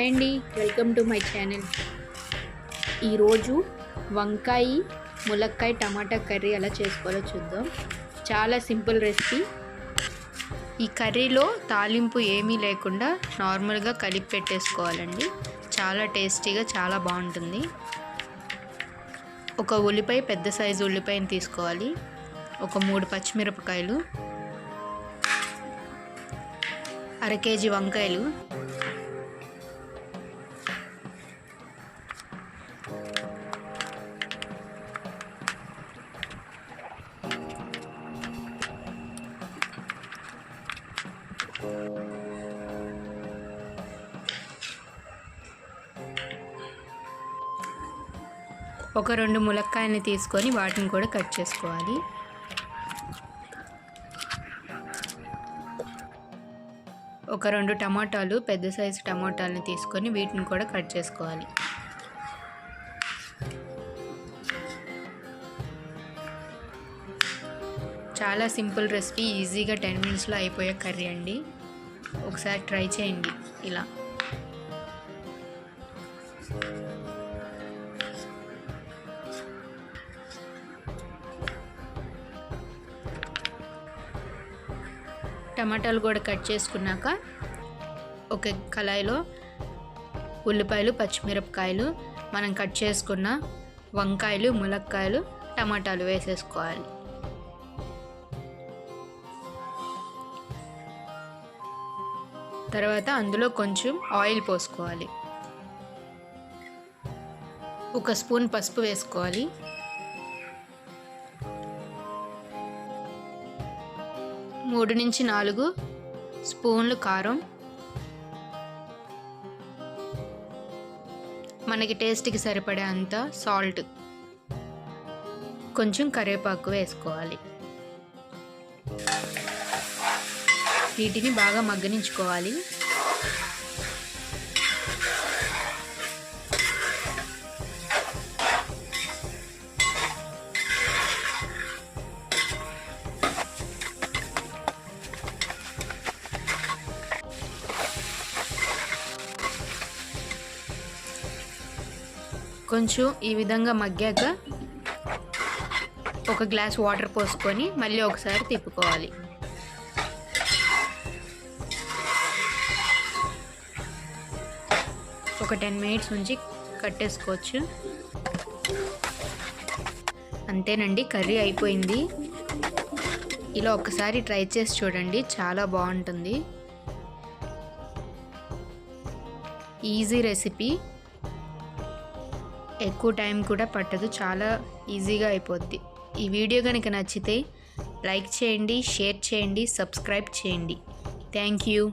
Hi అండి, welcome to my channel. ఈరోజు వంకాయ ములక్కాయ టమాటా కర్రీ ఎలా చేసుకోవాలో చూద్దాం. చాలా సింపుల్ రెసిపీ. ఈ కర్రీలో తాలింపు ఏమీ లేకుండా నార్మల్గా కలిపి పెట్టేసుకోవాలండి. చాలా టేస్టీగా చాలా బాగుంటుంది. ఒక ఉల్లిపాయ, పెద్ద సైజు ఉల్లిపాయని తీసుకోవాలి. ఒక 3 పచ్చిమిరపకాయలు, అర కేజీ వంకాయలు, ఒక 2 ములక్కాయలని తీసుకొని వాటిని కూడా కట్ చేసుకోవాలి. ఒక 2 టమాటాలు, పెద్ద సైజు టమాటాలని తీసుకొని వీటిని కూడా కట్ చేసుకోవాలి. చాలా సింపుల్ రెసిపీ, ఈజీగా 10 మినిట్స్లో అయిపోయే కర్రీ అండి. ఒకసారి ట్రై చేయండి ఇలా. టమాటాలు కూడా కట్ చేసుకున్నాక ఒక కళాయిలో ఉల్లిపాయలు, పచ్చిమిరపకాయలు, మనం కట్ చేసుకున్న వంకాయలు, ములక్కాయలు, టమాటాలు వేసేసుకోవాలి. తర్వాత అందులో కొంచెం ఆయిల్ పోసుకోవాలి. ఒక స్పూన్ పసుపు వేసుకోవాలి. మూడు నుంచి 4 స్పూన్లు కారం, మనకి టేస్ట్కి సరిపడే అంత సాల్ట్, కొంచెం కరివేపాకు వేసుకోవాలి. వీటిని బాగా మగ్గనించుకోవాలి. కొంచెం ఈ విధంగా మగ్గాక ఒక గ్లాస్ వాటర్ పోసుకొని మళ్ళీ ఒకసారి తిప్పుకోవాలి. ఒక 10 మినిట్స్ ఉంచి కట్టేసుకోవచ్చు. అంతేనండి, కర్రీ అయిపోయింది. ఇలా ఒకసారి ట్రై చేసి చూడండి, చాలా బాగుంటుంది. ఈజీ రెసిపీ, ఎక్కువ టైం కూడా పట్టదు, చాలా ఈజీగా అయిపోద్ది. ఈ వీడియో కనుక నచ్చితే లైక్ చేయండి, షేర్ చేయండి, సబ్స్క్రైబ్ చేయండి. Thank you.